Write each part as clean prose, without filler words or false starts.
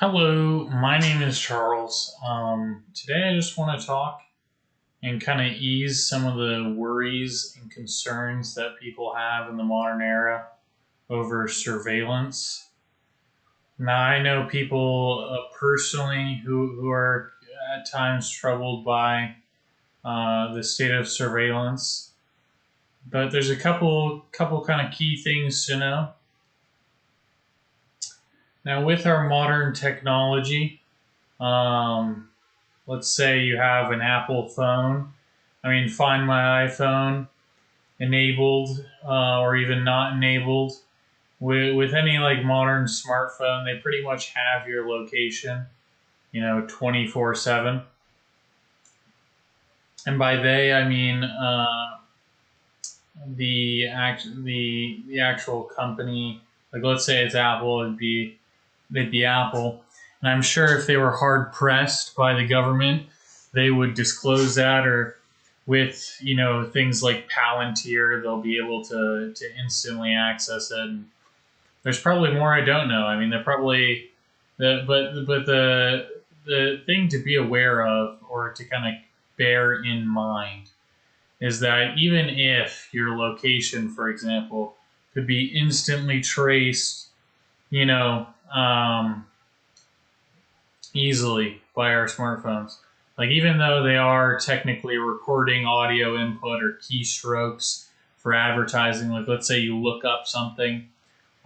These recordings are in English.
Hello, my name is Charles. Today I just want to talk and kind of ease some of the worries and concerns that people have in the modern era over surveillance. Now, I know people personally who are at times troubled by the state of surveillance, but there's a couple kind of key things to know. Now, with our modern technology, um, let's say you have an Apple phone. Find My iPhone enabled or even not enabled. With any like modern smartphone, they pretty much have your location, 24/7. And by they, I mean the actual company. Like, let's say it's Apple, it'd be Apple. And I'm sure if they were hard pressed by the government, they would disclose that, or with, things like Palantir, they'll be able to instantly access it. And there's probably more I don't know. They're probably the thing to be aware of, or to kind of bear in mind, is that even if your location, for example, could be instantly traced, you know, um, easily by our smartphones. Like, even though they are technically recording audio input or keystrokes for advertising, like let's say you look up something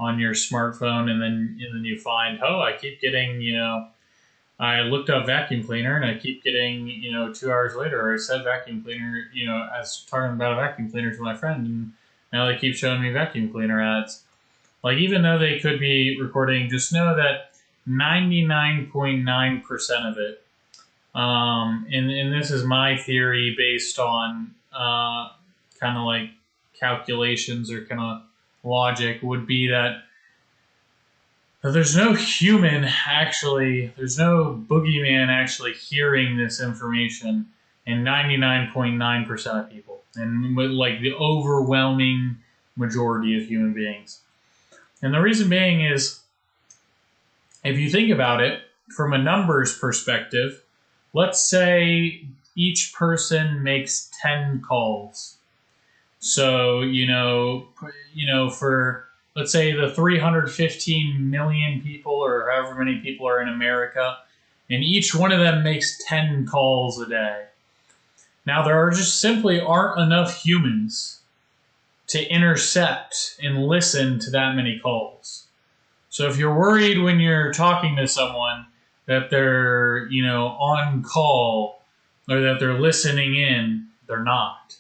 on your smartphone and then you find, oh, I keep getting, I looked up vacuum cleaner and I keep getting, 2 hours later, I said vacuum cleaner, I was talking about a vacuum cleaner to my friend, and now they keep showing me vacuum cleaner ads. Like, even though they could be recording, just know that 99.9% of it, and this is my theory based on kind of like calculations or kind of logic, would be that there's no human actually, there's no boogeyman actually hearing this information in 99.9% of people, and like the overwhelming majority of human beings. And the reason being is, if you think about it from a numbers perspective, let's say each person makes 10 calls. So, for, let's say, the 315 million people or however many people are in America, and each one of them makes 10 calls a day. Now, there just simply aren't enough humans to intercept and listen to that many calls. So if you're worried when you're talking to someone that they're, on call, or that they're listening in, they're not.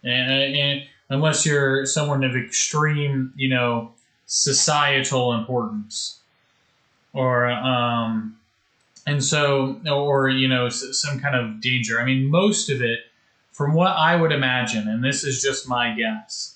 And unless you're someone of extreme, societal importance, or some kind of danger. Most of it, from what I would imagine, and this is just my guess,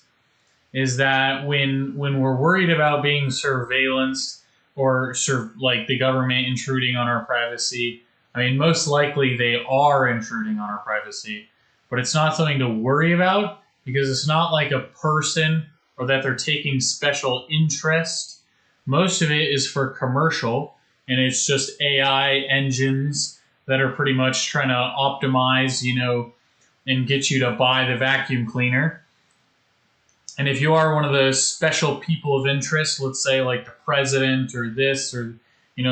is that when we're worried about being surveillanced, or like the government intruding on our privacy, most likely they are intruding on our privacy, but it's not something to worry about, because it's not like a person or that they're taking special interest. Most of it is for commercial, and it's just AI engines that are pretty much trying to optimize, and get you to buy the vacuum cleaner. And if you are one of those special people of interest, let's say like the president or this, or,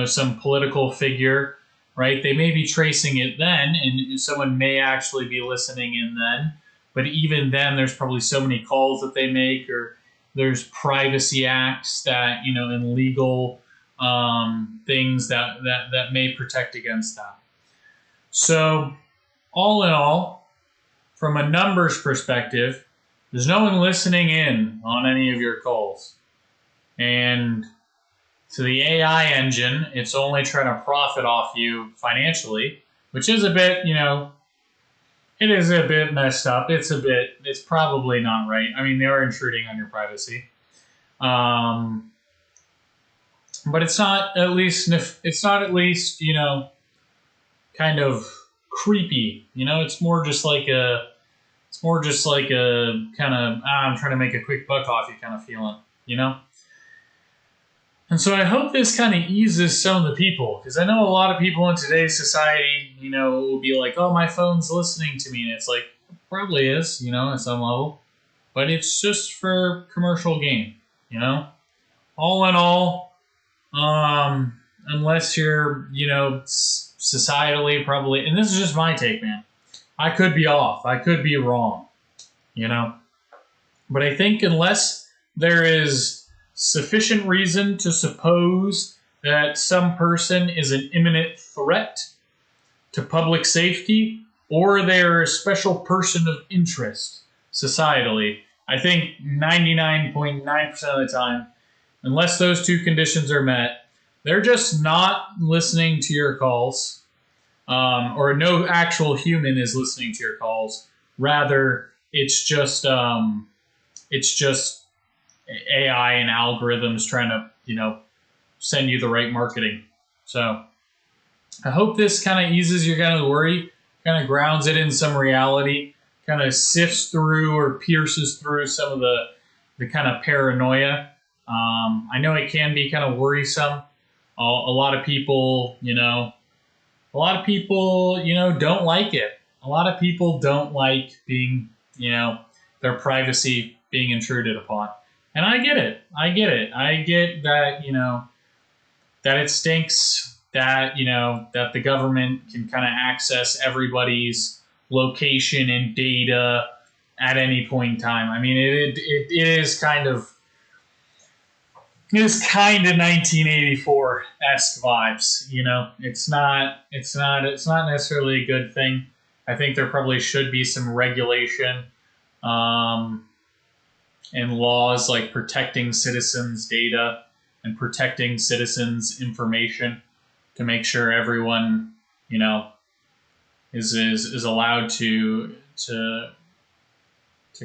some political figure, right? They may be tracing it then, and someone may actually be listening in then. But even then, there's probably so many calls that they make, or there's privacy acts that, and legal things that may protect against that. So all in all, from a numbers perspective, there's no one listening in on any of your calls. And to the AI engine, it's only trying to profit off you financially, which is a bit, it is a bit messed up. It's probably not right. They are intruding on your privacy. But it's not at least, kind of creepy. It's more just like a kind of, I'm trying to make a quick buck off you kind of feeling, And so I hope this kind of eases some of the people, because I know a lot of people in today's society, will be like, oh, my phone's listening to me. And it's like, probably is, at some level. But it's just for commercial gain, All in all, unless you're, societally probably, and this is just my take, man. I could be off. I could be wrong, But I think unless there is sufficient reason to suppose that some person is an imminent threat to public safety or they're a special person of interest societally, I think 99.9% of the time, unless those two conditions are met, they're just not listening to your calls, or no actual human is listening to your calls. Rather, it's just AI and algorithms trying to, send you the right marketing. So I hope this kind of eases your kind of worry, kind of grounds it in some reality, kind of sifts through or pierces through some of the kind of paranoia. I know it can be kind of worrisome. A lot of people, don't like it. A lot of people don't like being, their privacy being intruded upon. And I get it. I get that, that it stinks that, that the government can kind of access everybody's location and data at any point in time. I mean, it is kind of 1984-esque vibes, It's not necessarily a good thing. I think there probably should be some regulation, and laws like protecting citizens' data and protecting citizens' information to make sure everyone, is allowed to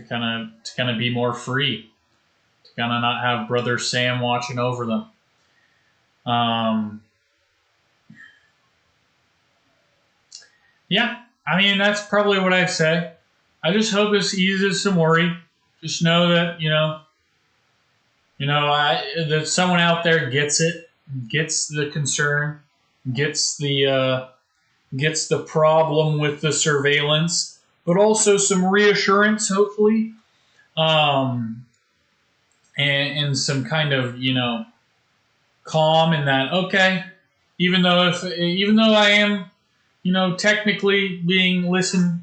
kind of be more free, to kind of not have Brother Sam watching over them. Yeah, I mean, that's probably what I'd say. I just hope this eases some worry. Just know that, that someone out there gets it, gets the concern, gets the problem with the surveillance, but also some reassurance, hopefully, and some kind of, calm in that, okay, even though I am, technically being listened,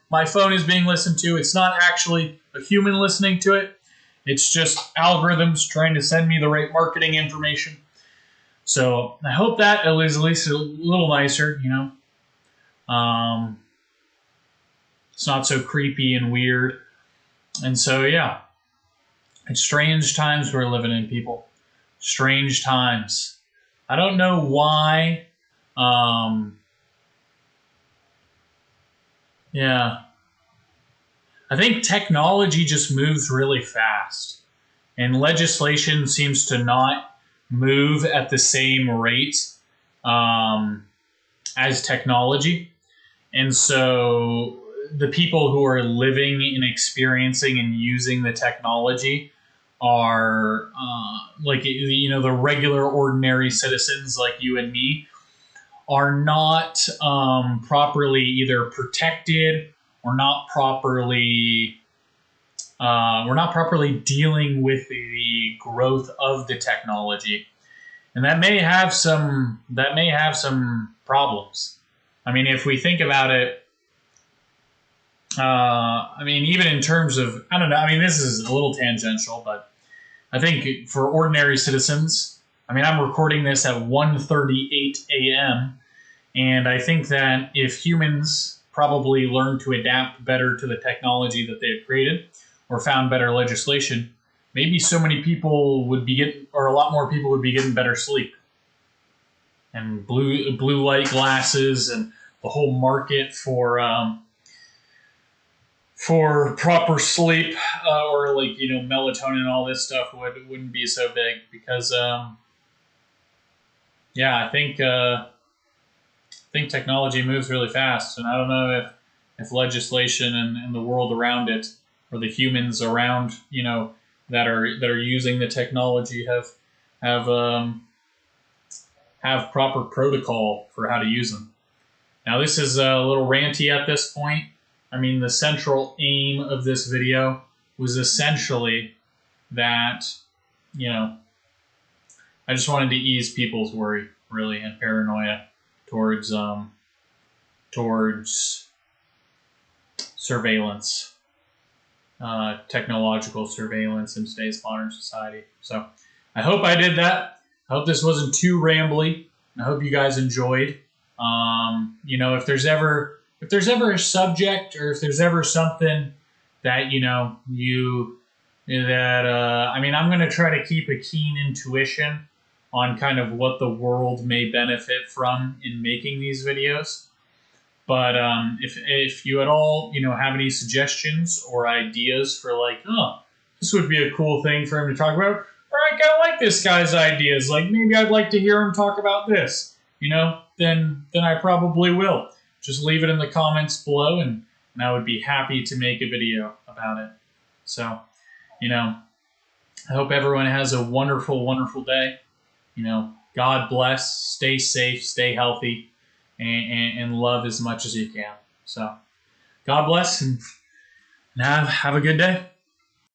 my phone is being listened to, it's not actually a human listening to it. It's just algorithms trying to send me the right marketing information. So I hope that is at least a little nicer, It's not so creepy and weird. And so, yeah, it's strange times we're living in, people. Strange times. I don't know why. Yeah. I think technology just moves really fast, and legislation seems to not move at the same rate as technology. And so the people who are living and experiencing and using the technology are the regular ordinary citizens like you and me are not properly either protected or not properly we're not properly dealing with the growth of the technology, and that may have some problems. I mean, if we think about it, even in terms of, I don't know, I mean, this is a little tangential, but I think for ordinary citizens, I mean, I'm recording this at 1:38 a.m., and I think that if humans probably learned to adapt better to the technology that they had created or found better legislation, maybe so many people would be getting, or a lot more people would be getting better sleep. And blue light glasses and the whole market for proper sleep, or melatonin and all this stuff wouldn't be so big, because I think technology moves really fast, and I don't know if legislation and the world around it, or the humans around, that are using the technology have have proper protocol for how to use them. Now, this is a little ranty at this point. I mean, the central aim of this video was essentially that, I just wanted to ease people's worry, really, and paranoia towards surveillance, technological surveillance in today's modern society. So I hope I did that. I hope this wasn't too rambly. I hope you guys enjoyed. If there's ever a subject, or if there's ever something that I'm going to try to keep a keen intuition on kind of what the world may benefit from in making these videos. But if you at all have any suggestions or ideas for this would be a cool thing for him to talk about, or I kind of like this guy's ideas, like maybe I'd like to hear him talk about this, then I probably will. Just leave it in the comments below, and I would be happy to make a video about it. So, I hope everyone has a wonderful, wonderful day. God bless, stay safe, stay healthy, and love as much as you can. So, God bless, and have a good day.